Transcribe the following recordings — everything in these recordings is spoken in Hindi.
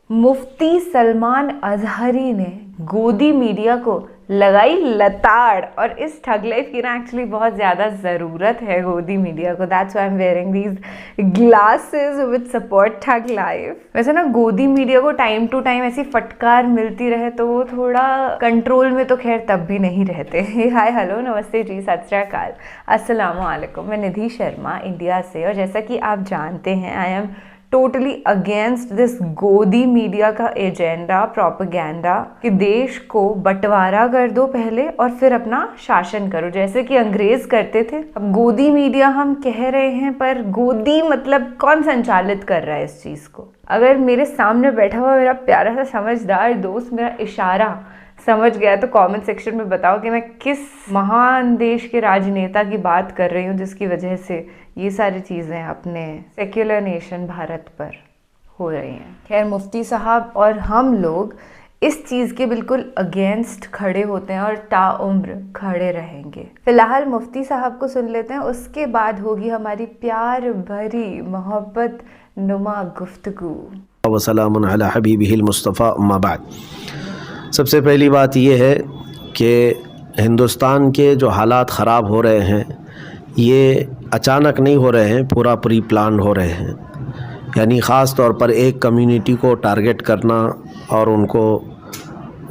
मुफ्ती सलमान अजहरी ने गोदी मीडिया को लगाई लताड़। और इस ठग लाइफ की ना एक्चुअली बहुत ज़्यादा ज़रूरत है गोदी मीडिया को। That's why I am wearing these glasses with support thug life. वैसे ना गोदी मीडिया को टाइम टू टाइम ऐसी फटकार मिलती रहे तो वो थोड़ा कंट्रोल में तो खैर तब भी नहीं रहते। हाय हेलो नमस्ते जी सत श्री अकाल अस्सलाम वालेकुम। मैं निधि शर्मा इंडिया से, और जैसा कि आप जानते हैं I am totally against this गोदी मीडिया का एजेंडा प्रोपेगेंडा कि देश को बंटवारा कर दो पहले और फिर अपना शासन करो, जैसे कि अंग्रेज करते थे। अब गोदी मीडिया हम कह रहे हैं, पर गोदी मतलब कौन संचालित कर रहा है इस चीज़ को? अगर मेरे सामने बैठा हुआ मेरा प्यारा सा समझदार दोस्त मेरा इशारा समझ गया तो कमेंट सेक्शन में बताओ कि मैं किस महान देश के राजनेता की बात कर रही हूँ जिसकी वजह से ये सारी चीज़ें अपने सेक्युलर नेशन भारत पर हो रही हैं। खैर मुफ्ती साहब और हम लोग इस चीज़ के बिल्कुल अगेंस्ट खड़े होते हैं और ताउम्र खड़े रहेंगे। फिलहाल मुफ्ती साहब को सुन लेते हैं, उसके बाद होगी हमारी प्यार भरी मोहब्बत नुमा गुफ्तगू। वसलामुन अला हबीबिहिल मुस्तफ़ा अम्मा बाद। सबसे पहली बात यह है कि हिंदुस्तान के जो हालात ख़राब हो रहे हैं ये अचानक नहीं हो रहे हैं, पूरा प्री प्लान हो रहे हैं। यानी ख़ास तौर पर एक कम्युनिटी को टारगेट करना और उनको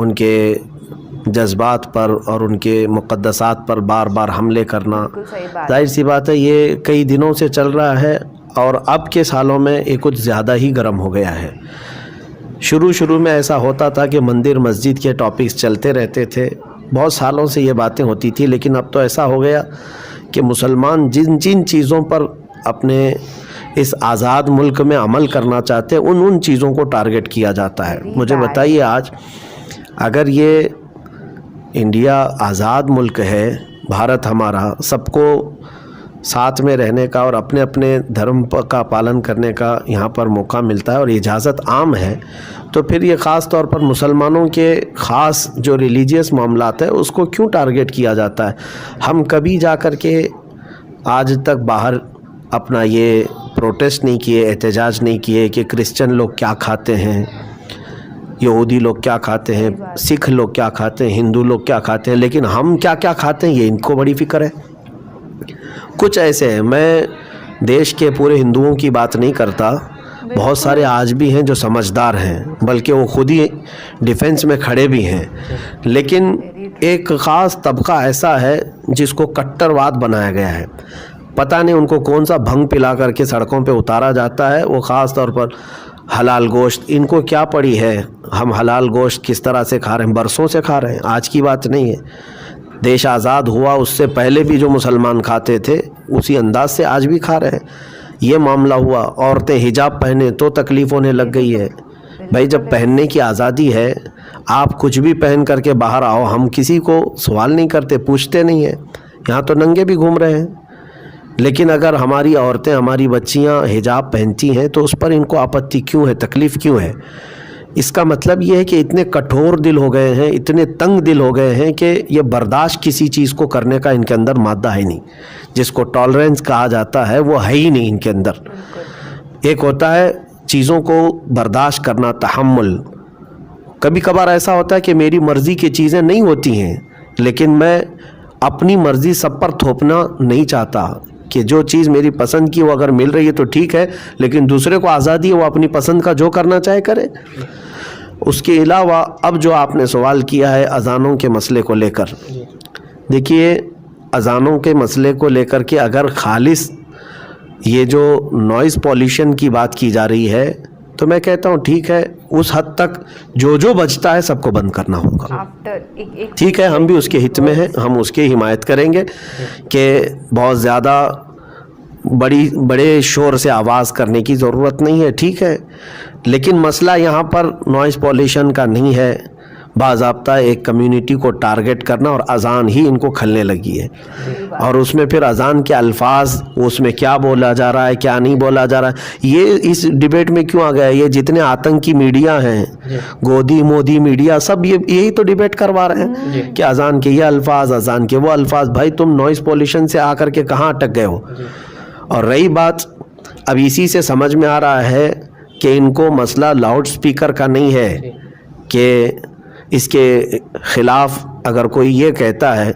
उनके जज्बात पर और उनके मुक़द्दसात पर बार बार हमले करना, जाहिर सी बात है ये कई दिनों से चल रहा है और अब के सालों में ये कुछ ज़्यादा ही गर्म हो गया है। शुरू में ऐसा होता था कि मंदिर मस्जिद के टॉपिक्स चलते रहते थे, बहुत सालों से ये बातें होती थी, लेकिन अब तो ऐसा हो गया कि मुसलमान जिन जिन चीज़ों पर अपने इस आज़ाद मुल्क में अमल करना चाहते हैं उन चीज़ों को टारगेट किया जाता है। मुझे बताइए, आज अगर ये इंडिया आज़ाद मुल्क है, भारत हमारा, सबको साथ में रहने का और अपने अपने धर्म का पालन करने का यहाँ पर मौका मिलता है और इजाज़त आम है, तो फिर ये ख़ास तौर पर मुसलमानों के ख़ास जो रिलीजियस मामलात है उसको क्यों टारगेट किया जाता है? हम कभी जा कर के आज तक बाहर अपना ये प्रोटेस्ट नहीं किए, एहतजाज नहीं किए कि क्रिश्चियन लोग क्या खाते हैं, यहूदी लोग क्या खाते हैं, सिख लोग क्या खाते हैं, हिंदू लोग क्या खाते हैं, लेकिन हम क्या क्या खाते हैं ये इनको बड़ी फ़िक्र है। कुछ ऐसे हैं, मैं देश के पूरे हिंदुओं की बात नहीं करता, बहुत सारे आज भी हैं जो समझदार हैं, बल्कि वो खुद ही डिफेंस में खड़े भी हैं, लेकिन एक ख़ास तबका ऐसा है जिसको कट्टरवाद बनाया गया है। पता नहीं उनको कौन सा भंग पिला करके सड़कों पे उतारा जाता है। वो ख़ास तौर पर हलाल गोश्त, इनको क्या पड़ी है हम हलाल गोश्त किस तरह से खा रहे हैं, बरसों से खा रहे हैं, आज की बात नहीं है। देश आज़ाद हुआ उससे पहले भी जो मुसलमान खाते थे उसी अंदाज से आज भी खा रहे हैं। ये मामला हुआ, औरतें हिजाब पहने तो तकलीफ़ होने लग गई है। भाई जब पहनने की आज़ादी है, आप कुछ भी पहन करके बाहर आओ, हम किसी को सवाल नहीं करते, पूछते नहीं हैं। यहाँ तो नंगे भी घूम रहे हैं, लेकिन अगर हमारी औरतें हमारी बच्चियाँ हिजाब पहनती हैं तो उस पर इनको आपत्ति क्यों है, तकलीफ़ क्यों है? इसका मतलब ये है कि इतने कठोर दिल हो गए हैं, इतने तंग दिल हो गए हैं कि ये बर्दाश्त किसी चीज़ को करने का इनके अंदर मादा है नहीं, जिसको टॉलरेंस कहा जाता है वो है ही नहीं इनके अंदर। एक होता है चीज़ों को बर्दाश्त करना, तहम्मुल। कभी कभार ऐसा होता है कि मेरी मर्ज़ी की चीज़ें नहीं होती हैं, लेकिन मैं अपनी मर्ज़ी सब पर थोपना नहीं चाहता कि जो चीज़ मेरी पसंद की वो अगर मिल रही है तो ठीक है, लेकिन दूसरे को आज़ादी है वो अपनी पसंद का जो करना चाहे करे। उसके अलावा अब जो आपने सवाल किया है अज़ानों के मसले को लेकर, देखिए अज़ानों के मसले को लेकर के अगर खालिस ये जो नॉइज़ पॉल्यूशन की बात की जा रही है तो मैं कहता हूँ ठीक है, उस हद तक जो बचता है सबको बंद करना होगा। ठीक है, हम भी उसके हित में हैं, हम उसकी हिमायत करेंगे कि बहुत ज़्यादा बड़े शोर से आवाज़ करने की ज़रूरत नहीं है, ठीक है, लेकिन मसला यहाँ पर नॉइज़ पॉल्यूशन का नहीं है, बाज़ाब्ता एक कम्युनिटी को टारगेट करना और अज़ान ही इनको खलने लगी है। और उसमें फिर अज़ान के अल्फाज, उसमें क्या बोला जा रहा है क्या नहीं बोला जा रहा है, ये इस डिबेट में क्यों आ गया? ये जितने आतंकी मीडिया हैं, गोदी मोदी मीडिया, सब यही तो डिबेट करवा रहे हैं कि अज़ान के ये अल्फाज, अज़ान के वो अल्फाज। भाई तुम नॉइज़ पॉल्यूशन से आकर के कहाँ अटक गए हो? और रही बात, अब इसी से समझ में आ रहा है कि इनको मसला लाउड स्पीकर का नहीं है कि इसके ख़िलाफ़ अगर कोई ये कहता है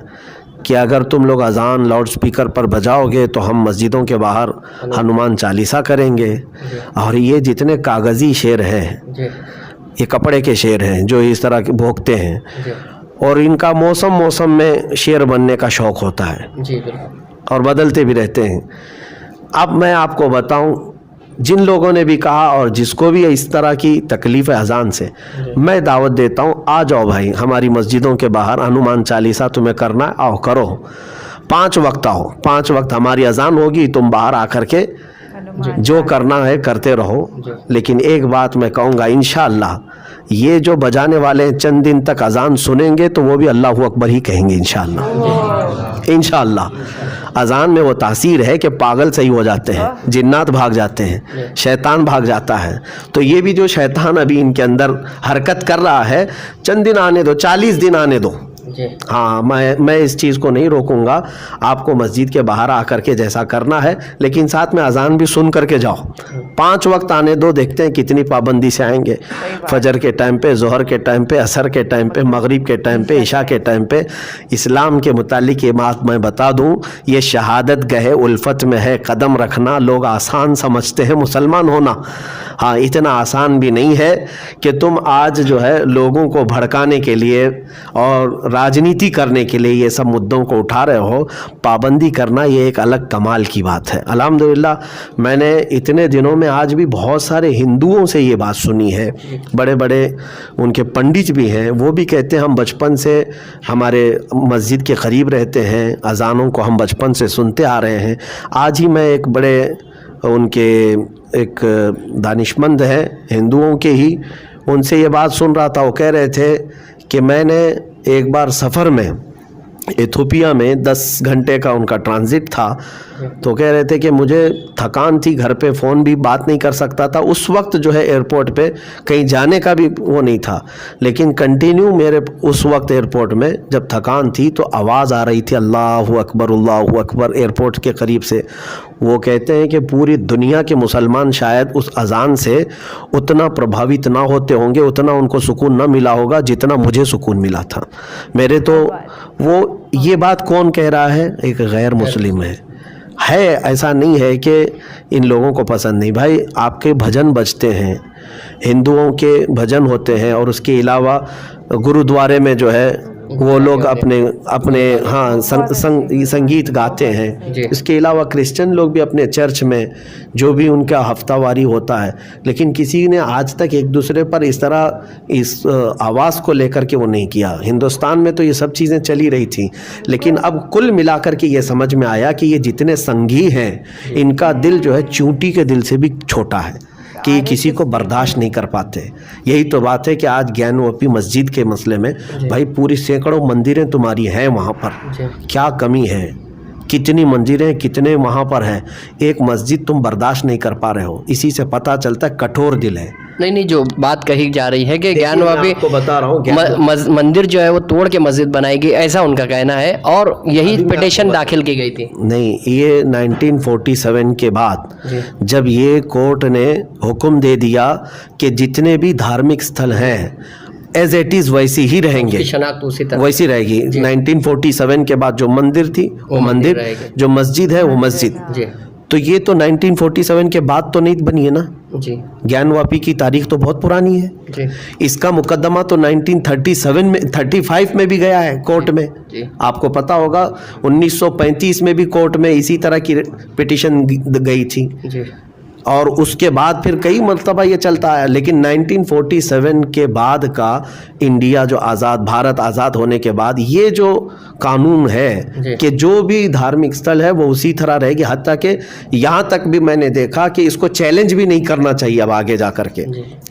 कि अगर तुम लोग अज़ान लाउड स्पीकर पर बजाओगे तो हम मस्जिदों के बाहर हनुमान चालीसा करेंगे। और ये जितने कागज़ी शेर हैं, ये कपड़े के शेर हैं जो इस तरह के भोंकते हैं, और इनका मौसम मौसम में शेर बनने का शौक़ होता है और बदलते भी रहते हैं। अब मैं आपको बताऊं, जिन लोगों ने भी कहा और जिसको भी इस तरह की तकलीफ़ है अज़ान से, मैं दावत देता हूँ, आ जाओ भाई हमारी मस्जिदों के बाहर हनुमान चालीसा तुम्हें करना है, आओ करो। 5 वक्त आओ, 5 वक्त हमारी अज़ान होगी, तुम बाहर आकर के जो करना है करते रहो। लेकिन एक बात मैं कहूँगा, इंशाअल्लाह ये जो बजाने वाले चंद दिन तक अज़ान सुनेंगे तो वो भी अल्लाहु अकबर ही कहेंगे इंशाअल्लाह। इंशाअल्लाह अज़ान में वो तासीर है कि पागल सही हो जाते हैं, जिन्नात भाग जाते हैं, शैतान भाग जाता है। तो ये भी जो शैतान अभी इनके अंदर हरकत कर रहा है, चंद दिन आने दो, 40 दिन आने दो। हाँ, मैं इस चीज़ को नहीं रोकूंगा, आपको मस्जिद के बाहर आकर के जैसा करना है, लेकिन साथ में अज़ान भी सुन करके जाओ। 5 वक्त आने दो, देखते हैं कितनी पाबंदी से आएंगे। फजर के टाइम पे, ज़ोहर के टाइम पे, असर के टाइम पे, मगरिब के टाइम पे, इशा के टाइम पे। इस्लाम के मुतालिक ये बात मैं बता दूं, ये शहादत गहे उल्फत में है कदम रखना। लोग आसान समझते हैं मुसलमान होना, हाँ इतना आसान भी नहीं है कि तुम आज जो है लोगों को भड़काने के लिए और राजनीति करने के लिए ये सब मुद्दों को उठा रहे हो। पाबंदी करना ये एक अलग कमाल की बात है। अल्हम्दुलिल्लाह मैंने इतने दिनों में आज भी बहुत सारे हिंदुओं से ये बात सुनी है, बड़े बड़े उनके पंडित भी हैं, वो भी कहते हैं हम बचपन से हमारे मस्जिद के करीब रहते हैं, अज़ानों को हम बचपन से सुनते आ रहे हैं। आज ही मैं एक बड़े उनके एक दानिशमंद हैं हिंदुओं के ही, उनसे ये बात सुन रहा था। वो कह रहे थे कि मैंने एक बार सफ़र में इथियोपिया में 10 घंटे का उनका ट्रांजिट था, तो कह रहे थे कि मुझे थकान थी, घर पे फ़ोन भी बात नहीं कर सकता था उस वक्त, जो है एयरपोर्ट पे कहीं जाने का भी वो नहीं था, लेकिन कंटिन्यू मेरे उस वक्त एयरपोर्ट में जब थकान थी तो आवाज़ आ रही थी अल्लाहु अकबर एयरपोर्ट के करीब से। वो कहते हैं कि पूरी दुनिया के मुसलमान शायद उस अज़ान से उतना प्रभावित ना होते होंगे, उतना उनको सुकून ना मिला होगा जितना मुझे सुकून मिला था मेरे। तो वो ये बात कौन कह रहा है? एक गैर मुस्लिम है। ऐसा नहीं है कि इन लोगों को पसंद नहीं। भाई आपके भजन बजते हैं, हिंदुओं के भजन होते हैं, और उसके अलावा गुरुद्वारे में जो है वो लोग अपने हाँ संगीत गाते हैं। इसके अलावा क्रिश्चियन लोग भी अपने चर्च में जो भी उनका हफ्तावारी होता है, लेकिन किसी ने आज तक एक दूसरे पर इस तरह इस आवाज़ को लेकर के वो नहीं किया। हिंदुस्तान में तो ये सब चीज़ें चली रही थी, लेकिन अब कुल मिलाकर के ये समझ में आया कि ये जितने संघी हैं इनका दिल जो है चूंटी के दिल से भी छोटा है कि किसी को बर्दाश्त नहीं कर पाते। यही तो बात है कि आज ज्ञानवापी मस्जिद के मसले में भाई पूरी सैकड़ों मंदिरें तुम्हारी हैं, वहाँ पर क्या कमी है? कितनी मंदिरें कितने वहाँ पर हैं, एक मस्जिद तुम बर्दाश्त नहीं कर पा रहे हो। इसी से पता चलता है कठोर दिल है। नहीं, जो बात कही जा रही है कि ज्ञानवापी को बता रहा हूँ मंदिर जो है वो तोड़ के मस्जिद बनाएगी, ऐसा उनका कहना है, और यही पिटीशन दाखिल की गई थी। नहीं, ये 1947 के बाद जब ये कोर्ट ने हुक्म दे दिया कि जितने भी धार्मिक स्थल हैं एज इट इज़ वैसी ही रहेंगे, शनाख्त उसी तरह वैसी रहेगी। 1947 के बाद जो मंदिर थी वो मंदिर, जो मस्जिद है वो मस्जिद। तो ये तो 1947 के बाद तो नहीं बनी है ना जी। ज्ञानवापी की तारीख तो बहुत पुरानी है जी। इसका मुकदमा तो 1937 में 35 में भी गया है कोर्ट में जी। आपको पता होगा 1935 में भी कोर्ट में इसी तरह की पिटीशन गई थी जी। और उसके बाद फिर कई मरतबा ये चलता आया। लेकिन 1947 के बाद का इंडिया जो भारत आज़ाद होने के बाद ये जो कानून है कि जो भी धार्मिक स्थल है वो उसी तरह रहेगी, हत्ता कि यहाँ तक भी मैंने देखा कि इसको चैलेंज भी नहीं करना चाहिए अब आगे जा कर के।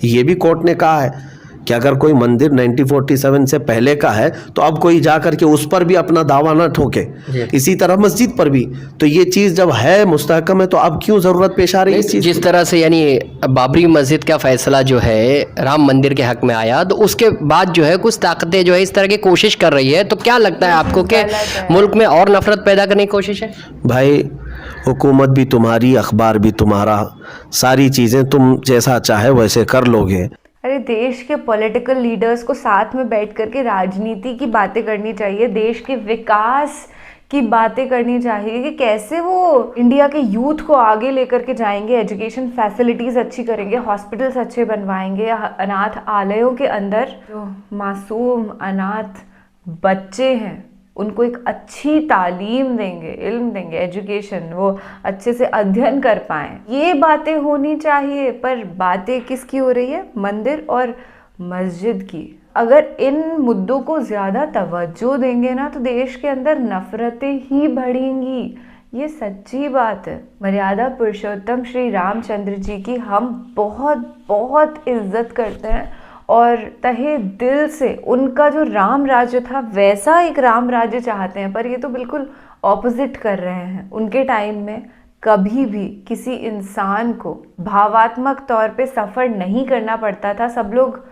ये भी कोर्ट ने कहा है कि अगर कोई मंदिर 1947 से पहले का है तो अब कोई जा कर के उस पर भी अपना दावा ना ठोके, इसी तरह मस्जिद पर भी। तो ये चीज़ जब है मुस्तहकम है तो अब क्यों ज़रूरत पेश आ रही है इस चीज़? जिस तरह से यानी बाबरी मस्जिद का फैसला जो है राम मंदिर के हक में आया, तो उसके बाद जो है कुछ ताकतें जो है इस तरह की कोशिश कर रही है, तो क्या लगता है आपको कि मुल्क में और नफरत पैदा करने की कोशिश है? भाई हुकूमत भी तुम्हारी, अखबार भी तुम्हारा, सारी चीज़ें तुम जैसा चाहे वैसे कर लोगे। अरे देश के पॉलिटिकल लीडर्स को साथ में बैठ करके राजनीति की बातें करनी चाहिए, देश के विकास की बातें करनी चाहिए कि कैसे वो इंडिया के यूथ को आगे लेकर के जाएंगे, एजुकेशन फैसिलिटीज़ अच्छी करेंगे, हॉस्पिटल्स अच्छे बनवाएंगे, अनाथ आलयों के अंदर जो मासूम अनाथ बच्चे हैं उनको एक अच्छी तालीम देंगे, इल्म देंगे, एजुकेशन, वो अच्छे से अध्ययन कर पाएँ, ये बातें होनी चाहिए। पर बातें किसकी हो रही है? मंदिर और मस्जिद की। अगर इन मुद्दों को ज़्यादा तवज्जो देंगे ना तो देश के अंदर नफ़रतें ही बढ़ेंगी, ये सच्ची बात है। मर्यादा पुरुषोत्तम श्री रामचंद्र जी की हम बहुत बहुत इज्जत करते हैं और तहे दिल से उनका जो राम राज्य था वैसा एक राम राज्य चाहते हैं, पर ये तो बिल्कुल ऑपोजिट कर रहे हैं। उनके टाइम में कभी भी किसी इंसान को भावात्मक तौर पे सफ़र नहीं करना पड़ता था, सब लोग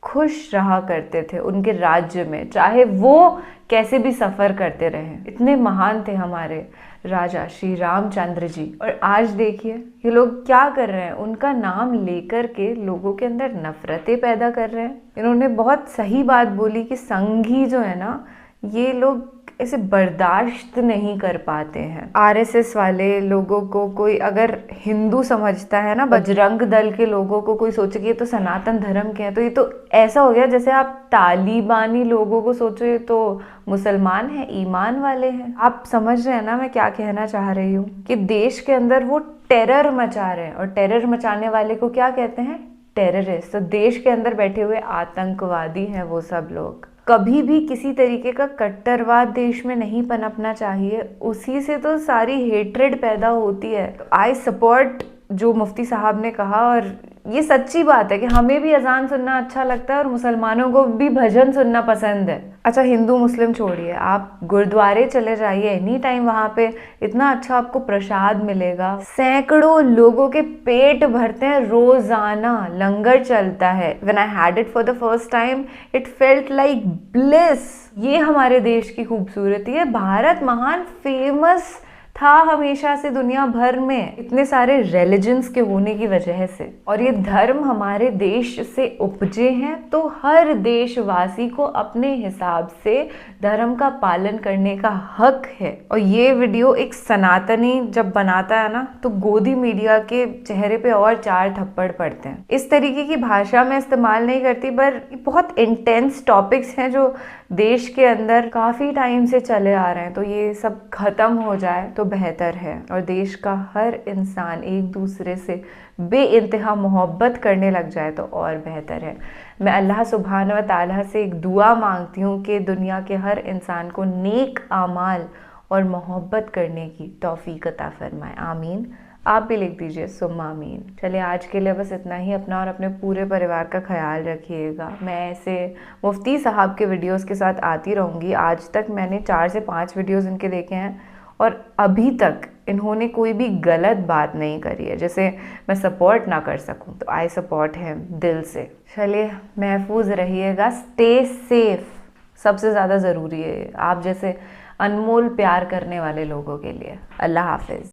खुश रहा करते थे उनके राज्य में, चाहे वो कैसे भी सफ़र करते रहे। इतने महान थे हमारे राजा श्री रामचंद्र जी। और आज देखिए ये लोग क्या कर रहे हैं, उनका नाम लेकर के लोगों के अंदर नफ़रतें पैदा कर रहे हैं। इन्होंने बहुत सही बात बोली कि संघी जो है ना, ये लोग इसे बर्दाश्त नहीं कर पाते हैं। आरएसएस वाले लोगों को कोई अगर हिंदू समझता है ना, बजरंग दल के लोगों को कोई सोचे कि ये तो सनातन धर्म के हैं, तो ये तो ऐसा हो गया जैसे आप तालिबानी लोगों को सोचो ये तो मुसलमान हैं, ईमान वाले हैं। आप समझ रहे हैं ना मैं क्या कहना चाह रही हूँ, कि देश के अंदर वो टेरर मचा रहे हैं और टेरर मचाने वाले को क्या कहते हैं? टेररिस्ट। तो देश के अंदर बैठे हुए आतंकवादी हैं वो सब लोग। कभी भी किसी तरीके का कट्टरवाद देश में नहीं पनपना चाहिए, उसी से तो सारी हेट्रेड पैदा होती है। आई सपोर्ट जो मुफ्ती साहब ने कहा, और ये सच्ची बात है कि हमें भी अजान सुनना अच्छा लगता है और मुसलमानों को भी भजन सुनना पसंद है। अच्छा हिंदू मुस्लिम छोड़िए, आप गुरुद्वारे चले जाइए, एनी टाइम वहाँ पे इतना अच्छा आपको प्रसाद मिलेगा, सैकड़ों लोगों के पेट भरते हैं, रोजाना लंगर चलता है। When I had it for the first time it felt like bliss. ये हमारे देश की खूबसूरती है। भारत महान, फेमस था हमेशा से दुनिया भर में इतने सारे रिलीजन्स के होने की वजह से, और ये धर्म हमारे देश से उपजे हैं, तो हर देशवासी को अपने हिसाब से धर्म का पालन करने का हक है। और ये वीडियो एक सनातनी जब बनाता है ना, तो गोदी मीडिया के चेहरे पे और 4 थप्पड़ पड़ते हैं। इस तरीके की भाषा में इस्तेमाल नहीं करती, पर बहुत इंटेंस टॉपिक्स हैं जो देश के अंदर काफ़ी टाइम से चले आ रहे हैं, तो ये सब खत्म हो जाए तो बेहतर है। और देश का हर इंसान एक दूसरे से बेइंतहा मोहब्बत करने लग जाए तो और बेहतर है। मैं अल्लाह सुब्हान व तआला से एक दुआ मांगती हूँ कि दुनिया के हर इंसान को नेक आमाल और मोहब्बत करने की तौफीक अता फरमाए। आमीन। आप भी लिख दीजिए सुम्मा आमीन। चलिए आज के लिए बस इतना ही। अपना और अपने पूरे परिवार का ख्याल रखिएगा। मैं ऐसे मुफ्ती साहब के वीडियोस के साथ आती रहूँगी। आज तक मैंने 4 से 5 वीडियोस इनके देखे हैं और अभी तक इन्होंने कोई भी गलत बात नहीं करी है जैसे मैं सपोर्ट ना कर सकूं, तो आई सपोर्ट है दिल से। चलिए महफूज रहिएगा, स्टे सेफ, सबसे ज़्यादा ज़रूरी है आप जैसे अनमोल प्यार करने वाले लोगों के लिए। अल्लाह हाफिज़।